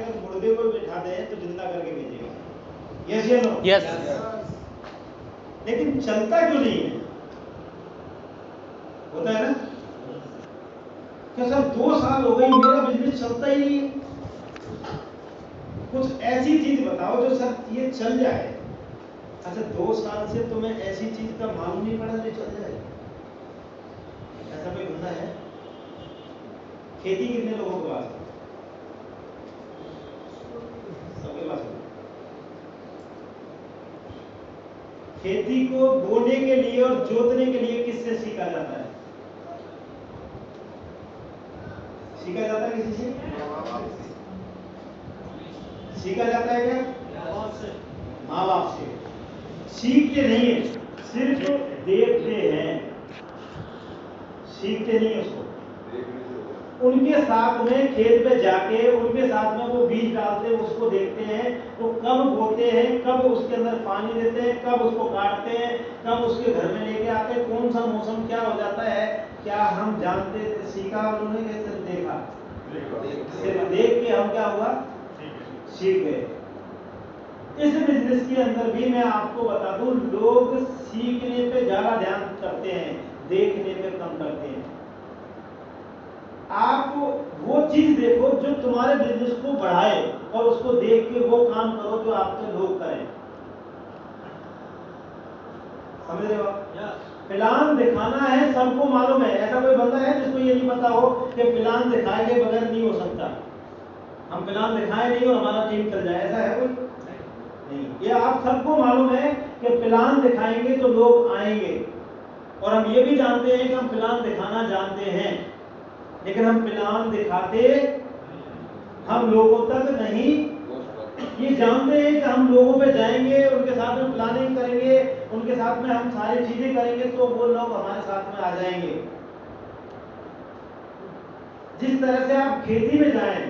के अगर मुर्दे को बिठा दें तो जिंदा करके भेजेगा। यस या नो? यस। लेकिन चलता क्यों नहीं है? होता है ना कि सर 2 साल हो गई मेरा बिजनेस चलता ही नहीं है। कुछ ऐसी चीज बताओ जो सर ये चल जाए। अच्छा 2 साल से तुम्हें ऐसी चीज का मालूम नहीं पड़ा जो चल जाए? ऐसा कोई बंदा है? खेती कितने लोगों के पास है? सबके पास है। खेती को बोने के लिए और जोतने के लिए किससे सीखा जाता है? सीखा जाता है किसी से? सीखा जाता है क्या? माँ बाप से। सीखते नहीं है, सिर्फ देखते हैं, सीखते नहीं है उसको। उनके साथ में खेत में जाके उनके साथ में वो बीज डालते हैं, उसको देखते हैं, वो कब बोते हैं, कब उसके अंदर पानी देते हैं, कब उसको काटते हैं, कब उसके घर में लेके आते हैं, कौन सा मौसम क्या हो जाता है, क्या हम जानते थे? सीखा उन्होंने कि सिर्फ देखा? सिर्फ देख के हम क्या हुआ? सीख गए। इस बिजनेस के अंदर भी मैं आपको बता दूं, लोग सीखने पे ज्यादा ध्यान करते हैं, देखने पे कम करते हैं। आप वो चीज देखो जो तुम्हारे बिजनेस को बढ़ाए और उसको देख के वो काम करो जो आपके लोग करें। समझ रहे हो आप? प्लान दिखाना है, सबको मालूम है। ऐसा कोई बंदा है जिसको ये नहीं पता हो कि प्लान दिखाए के बगैर नहीं हो सकता? हम प्लान दिखाए नहीं और हमारा टीम चल जाए, ऐसा है कोई? नहीं। ये आप सबको मालूम है कि प्लान दिखाएंगे तो लोग आएंगे, और हम ये भी जानते हैं कि हम प्लान दिखाना जानते हैं, लेकिन हम प्लान दिखाते हम लोगों तक नहीं। ये जानते हैं कि हम लोगों पे जाएंगे, उनके साथ में प्लानिंग करेंगे, उनके साथ में हम सारी चीजें करेंगे तो वो लोग हमारे साथ में आ जाएंगे। जिस तरह से आप खेती में जाएं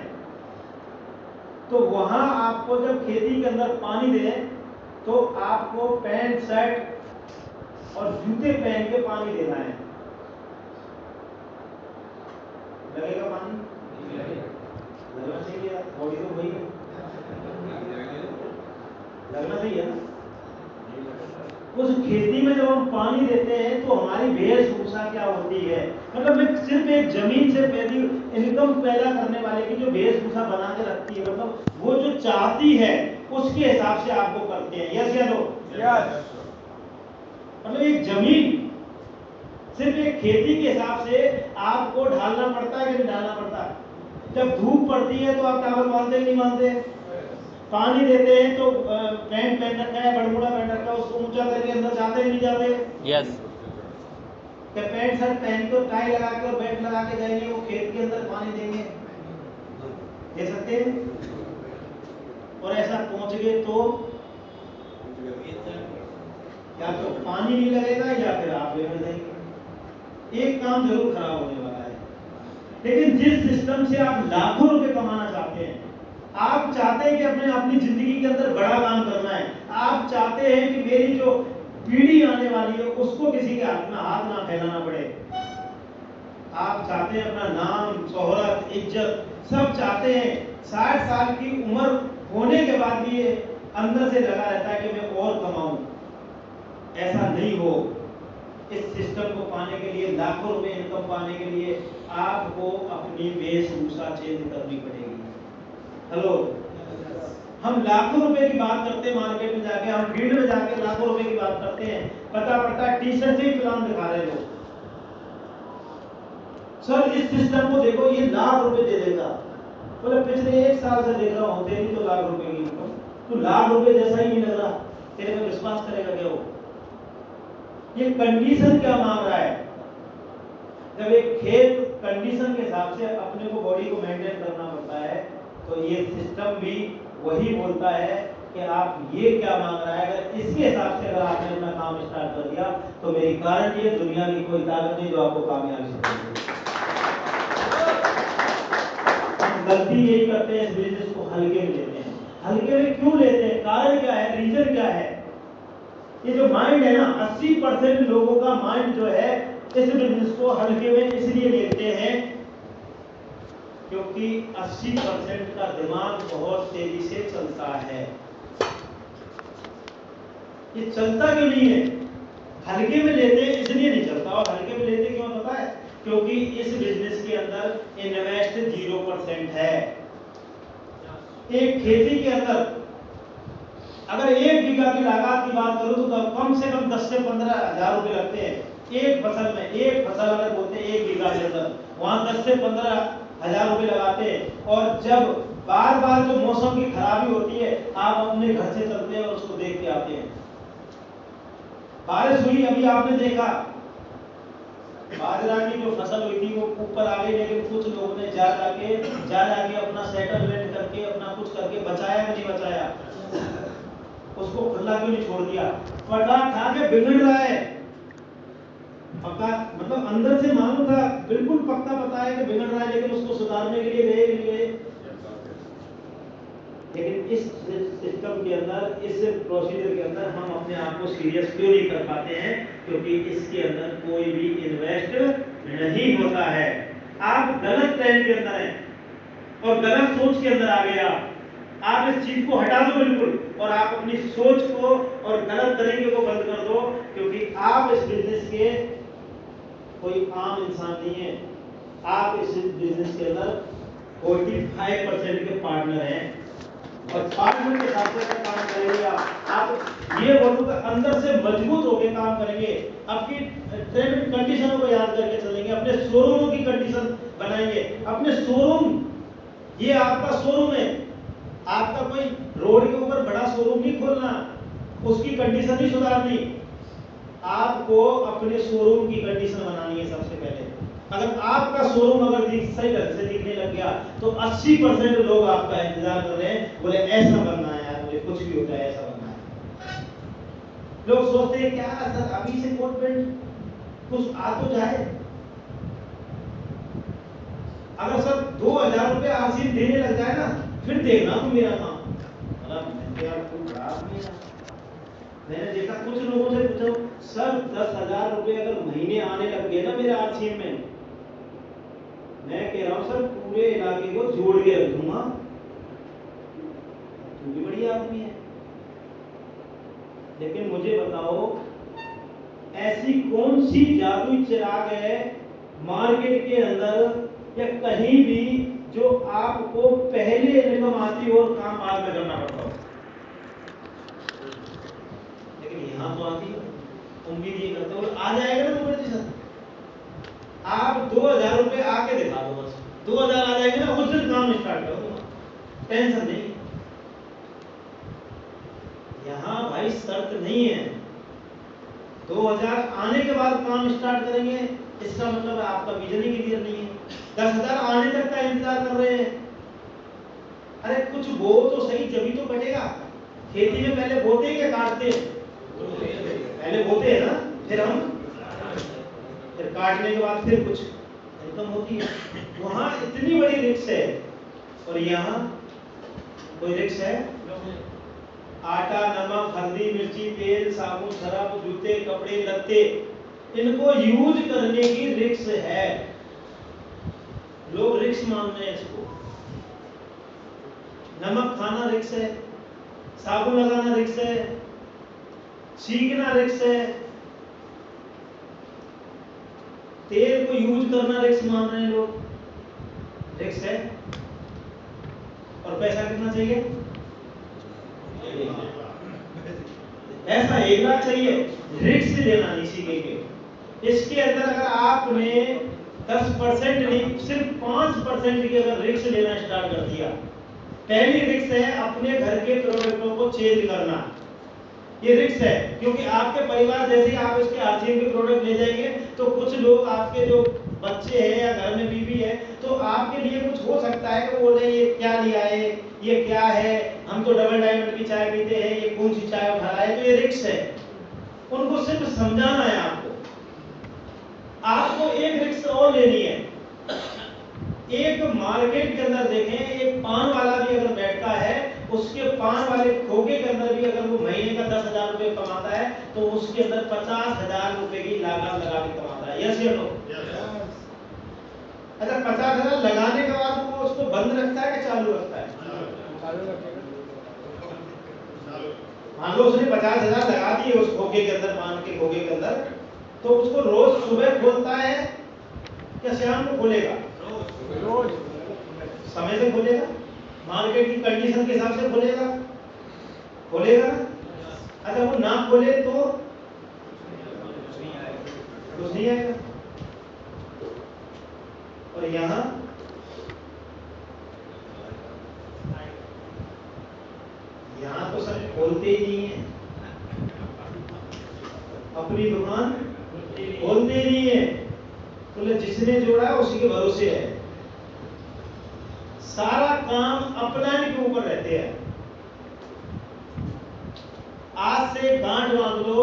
तो वहां आपको जब खेती के अंदर पानी दें तो आपको पैंट शर्ट और जूते पहन के पानी देना है। लगेगा पानी? लगना चाहिए, बॉडी तो वही है, लगना चाहिए ना। उस खेती में जब हम पानी देते हैं तो हमारी वेशभूषा क्या होती है? मतलब मैं सिर्फ एक जमीन से पैदा इनकम पैदा करने वाले की जो वेशभूषा बना के रखती है, मतलब वो जो चाहती है उसके हिसाब से आपको करते हैं। यस या नो? यस। मतलब एक जमीन सिर्फ एक खेती के हिसाब से आपको ढालना पड़ता है कि नहीं ढालना पड़ता? जब धूप पड़ती है तो आप टावल बांधते नहीं बांधते? पानी देते हैं तो पैंट पहन रखा है, बड़मुड़ा पहन रखा है, उसको ऊंचा करके अंदर जाते नहीं जाते? यस। क्या पैंट शर्ट पहन के टाई लगा के और बेल्ट लगा के जाएंगे वो खेत के अंदर पानी देंगे? दे सकते हैं? और ऐसा पहुंच गए तो या तो पानी नहीं लगेगा या फिर आप ले जाएंगे। एक काम जरूर खराब होने वाला है। लेकिन जिस सिस्टम से आप लाखों रुपए कमाना चाहते हैं, आप चाहते हैं कि अपनी जिंदगी के अंदर बड़ा काम करना है, आप चाहते हैं कि मेरी जो पीढ़ी आने वाली है उसको किसी के हाथ में हाथ ना फैलाना पड़े, आप चाहते हैं अपना नाम, शोहरत, इज्जत सब चाहते हैं। 60 साल की उम्र होने के बाद भी ये अंदर से लगा रहता है कि मैं और कमाऊं। ऐसा नहीं हो। इस सिस्टम को पाने के लिए, लाखों रुपए इनकम पाने के लिए आपको अपनी वेशभूषा चेंज करनी पड़ेगी। हेलो, हम लाखों रुपए की बात करते हैं, मार्केट में जाके, हम फील्ड में जाके लाखों रुपए की बात करते हैं, पता पड़ता है टी शर्ट से ही प्लान दिखा रहे लोग। सर इस सिस्टम को देखो, ये लाख रुपए दे देगा, बोले पिछले 1 साल से देख रहा हूं, तेरी तो लाख रुपए की इनकम, तो लाख रुपए जैसा ही नहीं लग रहा, तेरे पे विश्वास करेगा क्या वो? ये कंडीशन क्या मांग रहा है? जब एक खेत कंडीशन के हिसाब से अपने को बॉडी को मेंटेन करना पड़ता है, तो ये सिस्टम भी वही बोलता है कि आप ये क्या मांग रहा है। अगर इसके हिसाब से अगर आपने अपना काम स्टार्ट कर दिया तो मेरी गारंटी है दुनिया की कोई ताकत नहीं जो आपको कामयाबी से देगी। गलती यही करते हैं, इस बिजनेस को हल्के में लेते हैं। हल्के में क्यों लेते हैं? कारण क्या है, रीजन क्या है? ये जो माइंड है ना, 80% लोगों का माइंड जो है इस बिजनेस को हल्के में इसलिए लेते हैं क्योंकि 80% का दिमाग बहुत तेजी से चलता है। ये चलता क्यों नहीं है? हल्के में लेते हैं इसलिए नहीं चलता। और हल्के में लेते क्यों पता है? क्योंकि इस बिजनेस के अंदर इन्वेस्ट 0% है। एक खेती के अंदर अगर 1 बीघा की लागत की बात करूं तो कम से कम 10 से 15 हजार रुपए लगते हैं एक फसल में। एक फसल अगर बोलते हैं 1 बीघा के अंदर, वहां 10 से 15 हजार रुपए लगाते हैं। और जब बार बार जो मौसम की खराबी होती है, आप अपने घर से चलते हैं और उसको देख के आते हैं। बारिश हुई, अभी आपने देखा बाजरा की जो फसल हुई थी वो ऊपर आ गई, लेकिन कुछ लोगों ने जा जाके अपना सेटलमेंट करके अपना कुछ करके बचाया कि नहीं बचाया? उसको खुला क्यों नहीं छोड़ दिया? पटा खा के बिगड़ रहा है। पक्का मतलब अंदर से मालूम था, बिल्कुल पक्का पता है कि बिगड़ रहा है, लेकिन उसको सुधारने के लिए लेकिन इस सिस्टम के अंदर, इस प्रोसीजर के अंदर हम अपने आप को सीरियस क्यों नहीं कर पाते हैं? क्योंकि इसके अंदर कोई भी इन्वेस्ट नहीं होता है। आप गलत ट्रेंड के अंदर हैं और गलत सोच के अंदर आ गए। आप इस चीज को हटा दो बिल्कुल, और आप अपनी सोच को और गलत तरीके को बंद कर दो, क्योंकि आप इस बिजनेस के कोई आम इंसान नहीं है। आप इस बिजनेस के अंदर 45% के पार्टनर हैं, और पार्टनर के साथ साथ काम करेंगे। आप ये बोलूँगा अंदर से मजबूत होकर काम करेंगे, आपकी ट्रेड कंडीशनों को याद करके चलेंगे, अपने शोरूमों की कंडीशन बनाएंगे। अपने शोरूम, ये आपका शोरूम है, आपका कोई रोड के ऊपर बड़ा शोरूम नहीं खोलना, उसकी कंडीशन नहीं सुधारनी। आपको अपने शोरूम की कंडीशन बनानी है सबसे पहले। अगर आपका शोरूम अगर सही ढंग से दिखने लग गया तो 80% लोग आपका इंतजार कर रहे हैं, बोले ऐसा बनना है यार, मुझे कुछ भी होता है ऐसा बनना है। लोग सोचते हैं क्या सर अभी से कोट पैंट कुछ आ तो जाए। अगर सर 2000 रुपये आरसीएम देने लग जाए ना, फिर देखना तुम मेरा काम। मैंने देखा कुछ लोगों से पूछो, सर 10,000 रुपये अगर महीने आने लग गए ना मेरे आरसीएम में, मैं कह रहा हूं सर पूरे इलाके को जोड़ के रख दूंगा। तू भी बढ़िया आदमी है, लेकिन मुझे बताओ ऐसी कौन सी जादुई चिराग है मार्केट के अंदर या कहीं भी जो आपको पहले इनकम आती हो और काम बाद में करना पड़ता हो? लेकिन यहां तो आती है, उम्मीद ये करते हो आ जाएगा ना तुम्हारे। आप 2000 रुपये आके दिखा दो, बस 2000 आ जाएंगे ना, उस दिन काम स्टार्ट कर दो, टेंशन नहीं। यहाँ भाई शर्त नहीं है 2000 आने के बाद काम स्टार्ट करेंगे, इसका मतलब आपका विजन ही क्लियर नहीं है। 10,000 आने तक का इंतजार कर रहे हैं। अरे कुछ बो तो सही, जभी तो कटेगा। खेती में पहले बोते हैं क्या काटते हैं? पहले बोते हैं ना, फिर काटने के बाद फिर कुछ इनकम होती है। वहां इतनी बड़ी रिस्क है और यहाँ कोई रिस्क है? आटा, नमक, हल्दी, मिर्ची, तेल, साबुन, शराब, जूते, कपड़े, लत्ते, इनको यूज करने की रिस्क है। लोग रिस्क मानते हैं इसको। नमक खाना रिस्क है, साबुन लगाना रिस्क है, सीखना रिस्क है, तेल को यूज करना रिस्क मान रहे हैं लोग, रिस्क है। और पैसा कितना चाहिए? ऐसा 1 लाख चाहिए। रिस्क लेना नहीं सीखेंगे। इसके अंदर अगर आपने 10% नहीं, सिर्फ 5% की अगर रिस्क लेना स्टार्ट कर दिया, पहली रिस्क है अपने घर के प्रोडक्टों को चेंज करना। ये रिस्क है, क्योंकि आपके परिवार जैसे आप इसके आरसीएम के प्रोडक्ट ले जाएंगे तो कुछ लोग आपके जो बच्चे हैं या घर में बीवी है, तो आपके लिए कुछ हो सकता है कि वो बोले ये क्या लिया है, ये क्या है, हम तो डबल डायमंड की चाय पीते हैं, ये कौन सी चाय उठा रहा है। तो ये रिस्क है, उनको सिर्फ समझाना है। आपको एक रिस्क और लेनी है। एक मार्केट के अंदर देखें, एक पान वाला भी अगर बैठता है, उसके पान वाले खोखे के अंदर भी अगर वो महीने का 10,000 रुपये कमाता है तो उसके अंदर 50,000 रुपए की लागत लगा के कमाता है। यस या नो? अच्छा 50,000 लगाने के बाद वो उसको बंद रखता है कि चालू रखता है? मान लो उसने 50,000 लगा दिए उस खोखे के अंदर, पान के खोखे के अंदर, तो उसको रोज सुबह खोलता है क्या शाम को खोलेगा? रोज। समय से खोलेगा, मार्केट की कंडीशन के हिसाब से खोलेगा, खोलेगा ना? अच्छा वो ना खोले तो कुछ नहीं आएगा। और यहाँ तो सब खोलते ही नहीं है, अपनी दुकान खोलते ही नहीं है। तो जिसने जोड़ा है उसी के भरोसे है, सारा काम अपनाने के ऊपर रहते हैं। आज से गांठ बांध लो,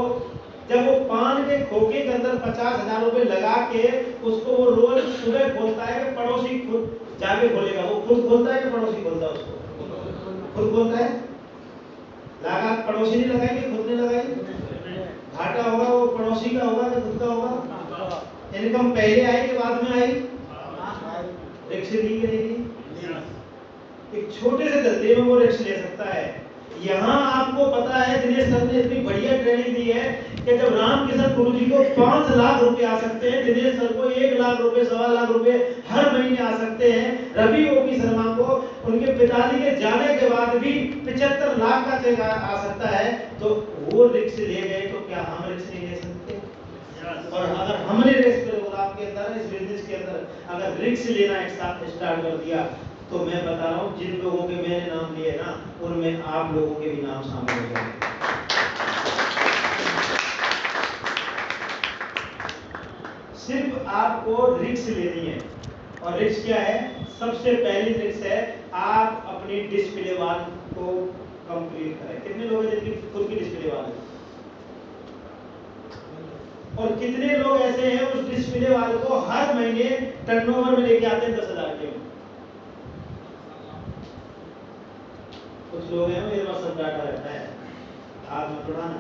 जब वो पान के खोखे के अंदर 50,000 रुपए लगा के उसको वो रोज सुबह खोलता है कि पड़ोसी खुद जाके खोलेगा? वो खुद खोलता है कि पड़ोसी खोलता है? उसको खुद खोलता है। लागत पड़ोसी ने लगाई कि खुद ने लगाई? घाटा होगा वो पड़ोसी का होगा कि खुद का होगा? इनकम पहले आई कि बाद में आई? रिक्स ली कि नहीं ली? एक छोटे से धंधे में वो रिक्स ले सकता है। यहाँ आपको पता है दिनेश सर ने इतनी बढ़िया ट्रेनिंग दी है कि जब रामकिशन गुरु जी को 5 लाख रुपए आ सकते हैं, दिनेश सर को 1 लाख रुपए, 1.25 लाख रुपए हर महीने आ सकते हैं, रवि ओपी शर्मा को उनके पिताजी के जाने के बाद भी 75 लाख का चेक आ सकता है। तो वो रिक्स ले गए, तो क्या हम रिक्स नहीं ले सकते? और अगर हमने रिक्स के अंदर, इस बिजनेस के अंदर अगर रिक्स लेना एक साथ स्टार्ट कर दिया, तो मैं बता रहा हूं जिन लोगों के मैंने नाम लिए ना, उनमें आप लोगों के भी नाम शामिल हो जाएंगे। सिर्फ आपको रिक्स लेनी है। और रिक्स क्या है? सबसे पहली रिक्स है आप अपनी डिस्प्ले वॉल को कंप्लीट करें। कितने लोग हैं जिनकी खुद की डिस्प्ले वॉल है? और कितने लोग ऐसे हैं उस डिस्प्ले वॉल को हर महीने टर्नओवर में लेके आते हैं 10,000 के? कुछ लोग हैं मेरे पास सब डाटा रहता है, आज मत उड़ाना,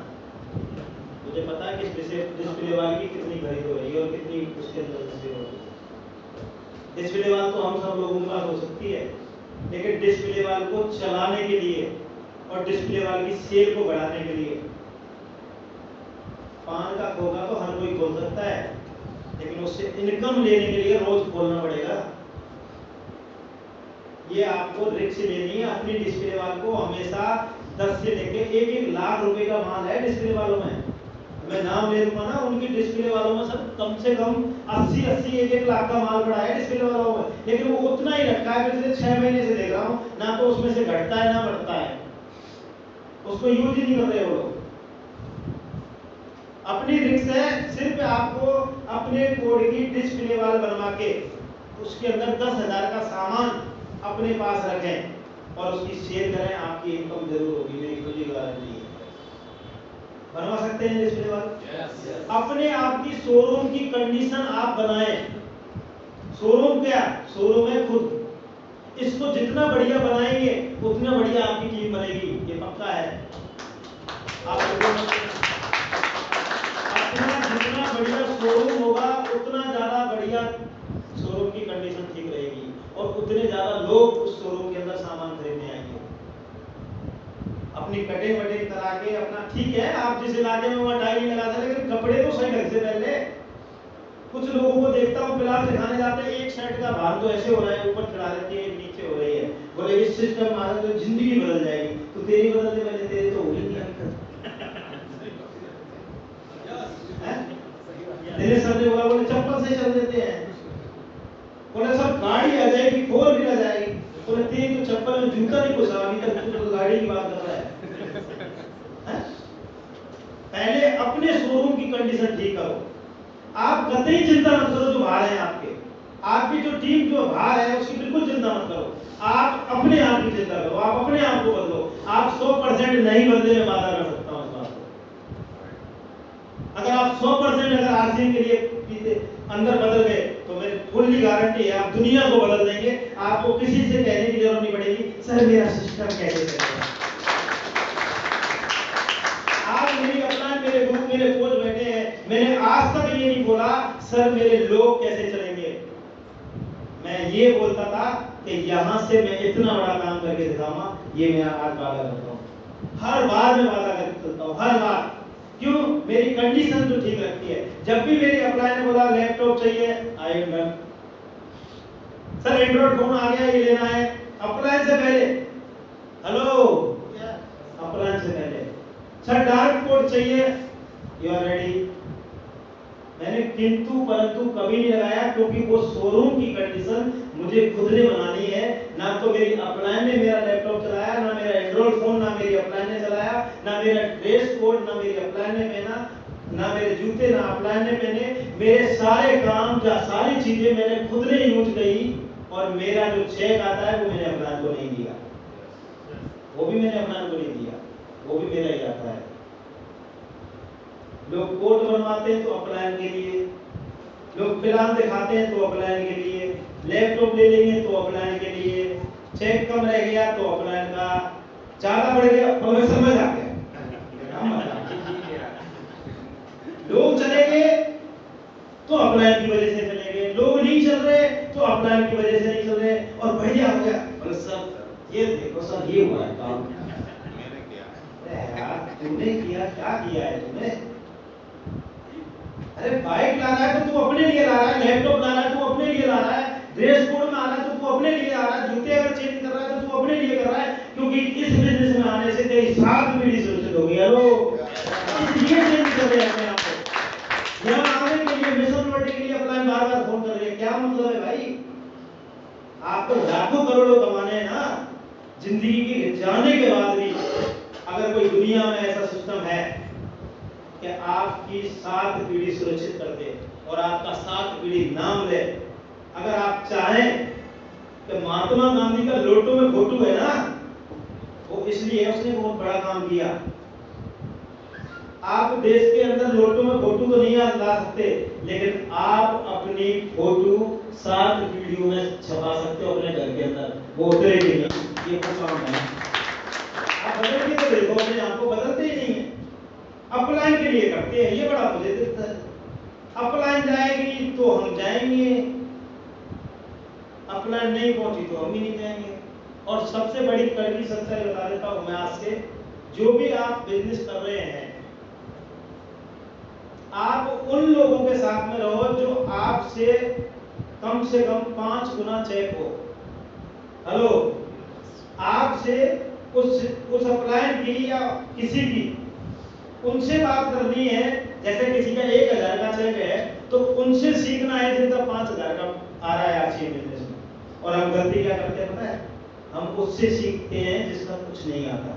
मुझे पता है कि डिस्प्ले वाली की कितनी खरीद हो रही है और कितनी उसके अंदर डिस्प्ले हो रही है। डिस्प्ले वाल तो हम सब लोगों के पास हो सकती है, लेकिन डिस्प्ले वाल को चलाने के लिए और डिस्प्ले वाल की सेल को बढ़ाने के लिए, पान का खोखा तो हर कोई खोल सकता है, लेकिन उससे इनकम लेने के लिए रोज खोलना पड़ेगा। ये आपको रिक्स लेनी है। अपनी डिस्प्ले वाल को हमेशा 10 से लेके 1-1 लाख रुपए का माल है डिस्प्ले वालों में। मैं नाम ले लूंगा ना, उनकी डिस्प्ले वालों में सब कम से कम 80-80 1-1 लाख का माल पड़ा है डिस्प्ले वालों में, लेकिन वो उतना ही रखा है। पिछले 6 महीने से देख रहा हूँ, ना तो उसमें से घटता है ना बढ़ता है, उसको यूज ही नहीं कर रहे वो लोग। अपनी रिक्स है सिर्फ आपको अपने कोड की डिस्प्ले वाल बनवा के उसके अंदर 10,000 का सामान अपने पास रखें और उसकी सेल करें, आपकी इनकम जरूर होगी, मेरी खुली गारंटी है। बनवा सकते हैं डिस्प्ले वाल? अपने आप की शोरूम की कंडीशन आप बनाएं। शोरूम क्या? शोरूम है खुद। इसको जितना बढ़िया बनाएंगे उतना बढ़िया आपकी टीम बनेगी, ये पक्का है। आप अपना जितना बढ़िया शोरूम होगा उतना ज्यादा बढ़िया शोरूम की कंडीशन ठीक रहेगी और उतने ज्यादा लोग उस शोरूम के अंदर सामान खरीदने आएंगे। अपनी कटिंग वटिंग करा के अपना, ठीक है आप जिस इलाके में वहाँ टाई नहीं लगाते, लेकिन कपड़े तो सही ढंग से पहले। कुछ लोगों को देखता हूँ फिलहाल दिखाने जाते हैं, एक शर्ट का भाग तो ऐसे हो रहा है, ऊपर चढ़ा देते हैं, नीचे हो रही है, बोले इस सिस्टम मारा तो जिंदगी बदल जाएगी। तो तेरी बदलने वाले तेरे तो हो ही नहीं। तेरे सर ने बोला, बोले चप्पल से चल देते हैं, बोले सब गाड़ी आ जाएगी, फोर भी आ जाएगी, बोले तेरी तो चप्पल में जूता नहीं घुसा अभी तक, तो गाड़ी की बात कर रहा है। पहले अपने शोरूम की कंडीशन ठीक करो। आप कतई चिंता मत करो जो बाहर है आपकी जो टीम जो बाहर है उसकी बिल्कुल चिंता मत करो। आप अपने आप की चिंता करो, आप अपने आप को बदलो। आप 100% नहीं बदले, मैं वादा कर सकता हूँ इस बात को। अगर आप 100% अगर आरसीएम के लिए अंदर बदल गए तो मेरी फुल्ली गारंटी है आप दुनिया को बदल देंगे। आपको किसी से कहने की जरूरत नहीं पड़ेगी, सर मेरा सिस्टम कैसे चलेगा। आज मेरी अपना मेरे ग्रुप मेरे कोच बैठे हैं, मैंने आज तक ये नहीं बोला सर मेरे लोग कैसे चलेंगे। मैं ये बोलता था कि यहाँ से मैं इतना बड़ा काम करके दिखाऊंगा, ये मैं आज वादा करता हूँ। हर बार मैं वादा करके चलता हूँ, हर बार। क्यों? मेरी कंडीशन तो ठीक रखती है। जब भी मेरी अपलाइन ने बोला लैपटॉप चाहिए, I am done. Sir android phone आ गया, ये लेना है, अपलाइन से पहले हेलो, अपलाइन से पहले। सर डार्क कोड चाहिए, यू आर रेडी। मैंने किंतु परंतु कभी नहीं लगाया, क्योंकि वो शोरूम की कंडीशन मुझे खुद ने बनानी है। ना तो मेरी अपलाइन ने मेरा लैपटॉप चलाया, ना मेरा एंड्रॉइड फोन ना मेरी अपलाइन ने चलाया, ना मेरा ड्रेस कोड ना मेरी अपलाइन ने पहना, ना मेरे जूते ना अपलाइन ने पहने। मेरे सारे काम या सारी चीजें मैंने खुद ने यूज की, और मेरा जो चेक आता है वो मैंने अपलाइन को नहीं दिया, वो भी मैंने अपलाइन को नहीं दिया, वो भी मेरा ही आता है। लोग कोट बनवाते हैं तो अपलाइन के लिए, लोग प्लान दिखाते हैं तो अपलाइन के लिए, लैपटॉप ले लेंगे तो अपलाइन के लिए, चेक कम रह गया तो अपलाइन का, ज्यादा बढ़ गया तो मैं समझ आ गया। लोग चले गए तो अपलाइन की वजह से चले गए, लोग नहीं चल रहे तो अपलाइन की वजह से नहीं चल रहे, और बढ़िया हो गया। बोले सर ये देखो सर ये हुआ है काम, मैंने किया। यार तुमने किया, क्या किया है तुमने? अरे बाइक ला रहा है तो तू अपने लिए ला रहा है, लैपटॉप ला रहा है तो अपने लिए ला रहा है, ड्रेस कोड में आ रहा है तो तू अपने लिए आ रहा है, जूते अगर चेंज कर रहा है तो तू अपने लिए कर रहा है, क्योंकि इस बिजनेस में आने से तेरी साथ पीढ़ी सुरक्षित होगी। हेलो, इसलिए चेंज कर रहे हैं अपने आप को। यहाँ आने के लिए मिशन वर्ल्ड के लिए अपना बार-बार फोन कर रहे हैं, क्या मतलब है भाई? आपको लाखों करोड़ों कमाने हैं ना, जिंदगी के जाने के बाद भी अगर कोई दुनिया में ऐसा सिस्टम है कि आपकी 7 पीढ़ी सुरक्षित कर दे और आपका 7 पीढ़ी नाम ले, अगर आप चाहें कि महात्मा गांधी का लोटो में फोटो है ना, वो इसलिए उसने बहुत बड़ा काम किया। आप देश के अंदर लोटो में फोटो तो नहीं ला सकते, लेकिन आप अपनी फोटो 7 पीढ़ियों में छपा सकते हो अपने घर के अंदर, वो उतरेगी नहीं। ये कुछ काम है, आप बदल के तो देखो, अपने आप को बदलते ही नहीं है, अपलाइन के लिए करते हैं, ये बड़ा मुझे दिखता है। अपलाइन जाएगी तो हम जाएंगे, अपलाइन नहीं पहुंची तो हम भी नहीं जाएंगे। और सबसे बड़ी कड़वी सच्चाई बता देता हूं मैं आज से, जो भी आप बिजनेस कर रहे हैं, आप उन लोगों के साथ में रहो जो आपसे कम से कम 5 गुना चेक हो। हेलो, आपसे उस अपलाइन की या किसी की उनसे बात करनी है। जैसे किसी का 1000 का चेक है तो उनसे सीखना है जिनका 5000 का आ रहा है आज के बिजनेस में। और हम गलती क्या करते हैं पता है? हम उससे सीखते हैं जिसका कुछ नहीं आता,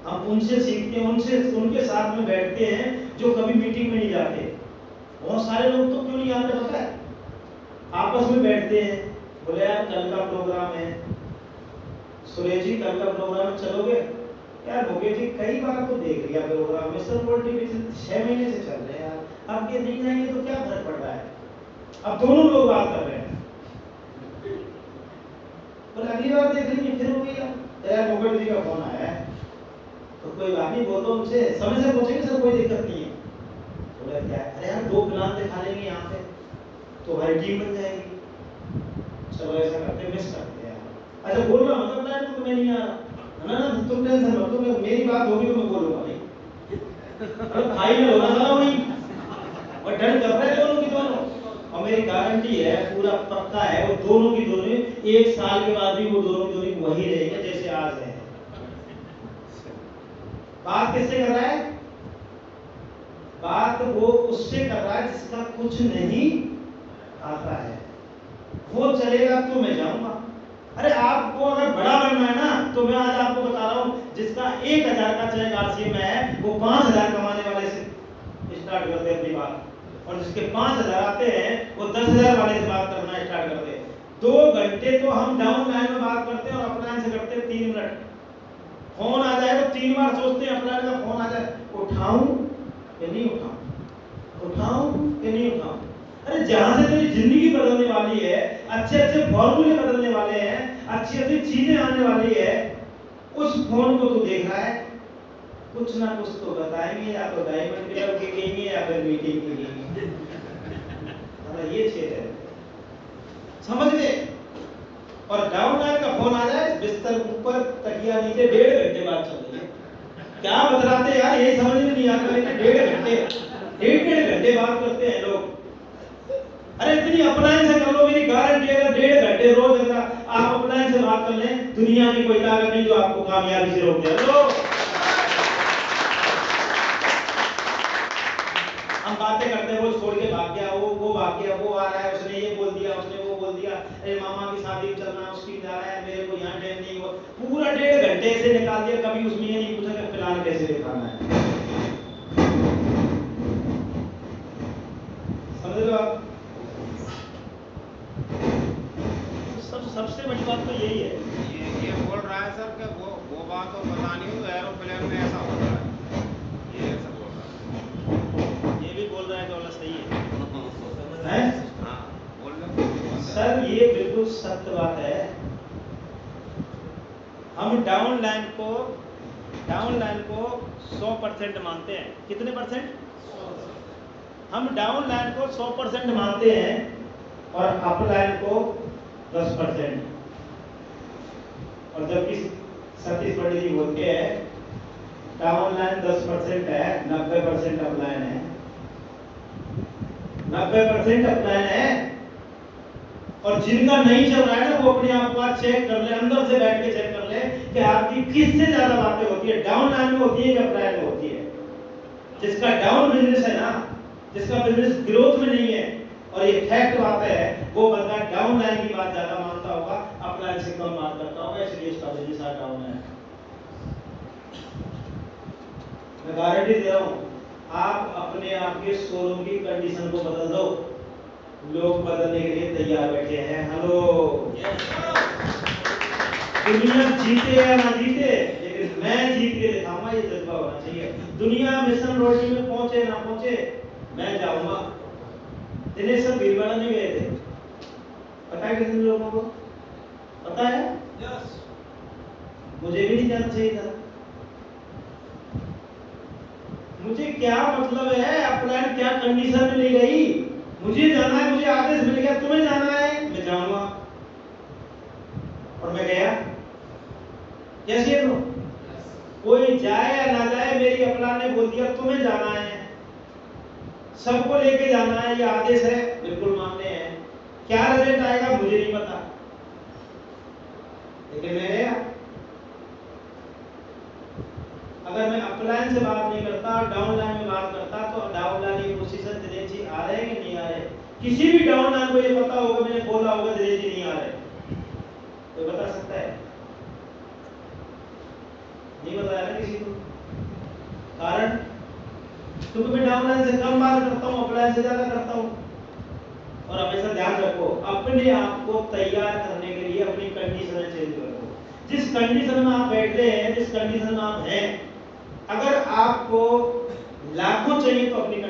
हम उनसे सीखते हैं, उनके साथ में बैठते हैं जो कभी मीटिंग में नहीं जाते। बहुत सारे लोग तो क्यों नहीं आते पता है? आपस में बैठते हैं, बोले यार कल का प्रोग्राम है, सुरेश जी कल का प्रोग्राम चलोगे? यार मुकेश जी कई बार तो देख लिया प्रोग्राम, मिशन वर्ल्ड टीवी 6 महीने से चल रहे हैं यार, अब ये नहीं जाएंगे तो क्या फर्क पड़ रहा है? अब दोनों लोग बात कर रहे हैं, पर अगली बार देख लेंगे फिर हो गया यार मुकेश जी का फोन आया है तो कोई बात नहीं, बोलो उनसे, समय से पूछेंगे सर कोई दिक्कत नहीं है। बोला क्या? अरे यार 2 प्लान दिखा लेंगे यहाँ पे तो हमारी टीम बन जाएगी। चलो ऐसा करते, मिस करते हैं। अच्छा बोल रहा मतलब प्लान तो तुम्हें नहीं आ रहा ना, तुम टेंशन मत लो, मेरी बात होगी तो मैं बोलूंगा नहीं। अरे फाइनल होना था वही, और डन कर रहे दोनों की दोनों, और मेरी गारंटी है पूरा पक्का है वो दोनों की दोनों 1 साल के बाद भी वो दोनों की दोनों वही रहेंगे जैसे आज है। बात किससे कर रहा है? बात वो उससे कर रहा है जिसका कुछ नहीं आता है, वो चलेगा तो मैं जाऊंगा। अरे आपको अगर बड़ा बनना है ना, तो मैं आज आपको बता रहा हूं, जिसका 1000 का चेक आरसीए में है वो 5000 कमाने वाले से स्टार्ट करते हैं अपनी बात, और जिसके 5000 आते हैं वो 10000 वाले से बात करना स्टार्ट करते हैं। 2 घंटे तो हम डाउन लाइन में बात करते हैं और अपलाइन से करते हैं 3 मिनट। फोन आ जाए तो 3 बार सोचते हैं, अपलाइन का फोन आ जाए उठाऊं या नहीं उठाऊं, उठाऊं या नहीं उठाऊं। अरे जहां से तेरी जिंदगी बदलने वाली है, अच्छे अच्छे फॉर्मूले बदलने वाले हैं, अच्छी अच्छी चीजें आने वाली है, उस फोन को तू देख रहा है, कुछ ना कुछ तो बताएंगे, या तो डायमंड क्लब के कहेंगे या फिर मीटिंग के कहेंगे। तुम्हारा ये क्षेत्र है, समझ गए। और डाउन लाइन का फोन आ जाए, बिस्तर ऊपर तकिया नीचे, 1.5 घंटे बाद चल रही है, क्या बतलाते यार, ये समझ में नहीं आता। 1.5 घंटे बात करते हैं लोग। अरे इतनी अपलाइन से कर लो, मेरी गारंटी है, अगर 1.5 घंटे रोज अगर आप अपलाइन से बात कर लें, दुनिया की कोई ताकत नहीं जो आपको कामयाबी से रोक दे। हम बातें करते हैं, वो छोड़ के भाग गया, वो भाग गया, वो आ रहा है, उसने ये बोल दिया, उसने वो बोल दिया, अरे मामा की शादी में चलना है, उसकी जा रहा है, मेरे को यहाँ टाइम नहीं। वो पूरा 1.5 घंटे से निकाल दिया, कभी उसमें ये नहीं पूछा कि फिलहाल कैसे दिखाना है। समझ लो आप, सबसे बड़ी बात तो यही है। ये बोल रहा है सर कि वो बात तो पता नहीं हो, एरोप्लेन में ऐसा होता है, ये ऐसा बोल रहा है। ये भी बोल रहा है तो सही है, हाँ बोल रहे सर, ये बिल्कुल सत्य बात है। हम डाउन लाइन को 100% मानते हैं। कितने परसेंट? हम डाउन लाइन को 100% मानते हैं और अप लाइन को 10%। और जबकि सतीश पंडित जी बोलते हैं डाउन लाइन 10% है, 90% अप लाइन है। 90% अप लाइन है। और जिनका नहीं चल रहा है ना, वो अपने आप को चेक कर ले, अंदर से बैठ के चेक कर ले कि आपकी किससे ज्यादा बातें होती है, डाउन लाइन में होती है या अप लाइन में होती है। जिसका डाउन बिजनेस है ना, जिसका बिजनेस ग्रोथ में नहीं है, और ये फैक्ट बात है, वो बंदा डाउन लाइन की बात ज्यादा मानता होगा, अप लाइन से कम बात करता होगा, इसलिए उसका बिजनेस डाउन है। मैं गारंटी दे रहा हूं, आप अपने आप के शोरूम की कंडीशन को बदल दो, लोग बदलने के लिए तैयार बैठे हैं। हेलो, दुनिया जीते या ना जीते, लेकिन मैं जीत के दिखाऊंगा, ये जज्बा होना चाहिए। दुनिया मिशन रोटी में पहुंचे ना पहुंचे, मैं जाऊंगा। दिनेश सर भीलवाड़ा नहीं गए थे, पता है कितने लोगों को पता है? यस। मुझे भी नहीं जाना चाहिए था। मुझे क्या मतलब है अपलाइन क्या कंडीशन में ले गई, मुझे जाना है, मुझे आदेश मिल गया तुम्हें जाना है, मैं जाऊंगा। और मैं गया। कैसे हो? कोई जाए या ना जाए, मेरी अपलाइन ने बोल दिया तुम्हें जाना है, सबको लेके जाना है, ये आदेश है, बिल्कुल मानने हैं। क्या रिजल्ट आएगा मुझे नहीं पता, लेकिन मैं गया। अगर मैं अपलाइन से बात नहीं करता, डाउन लाइन में बात करता, तो डाउन लाइन की पोजीशन दिनेश जी आ रहे हैं कि नहीं आ रहे? किसी भी डाउन लाइन को ये पता होगा, मैंने बोला होगा दिनेश जी नहीं आ रहे, कोई बता सकता है? नहीं बताया ना किसी को। कारण क्योंकि मैं डाउन लाइन से कम बात करता हूँ, अपलाइन से ज्यादा करता हूँ। और हमेशा ध्यान रखो, अपने आप को तैयार करने के लिए अपनी कंडीशन चेंज करो। जिस कंडीशन में आप बैठ रहे हैं, जिस कंडीशन में आप हैं, अगर आपको लाखों चाहिए तो अपनी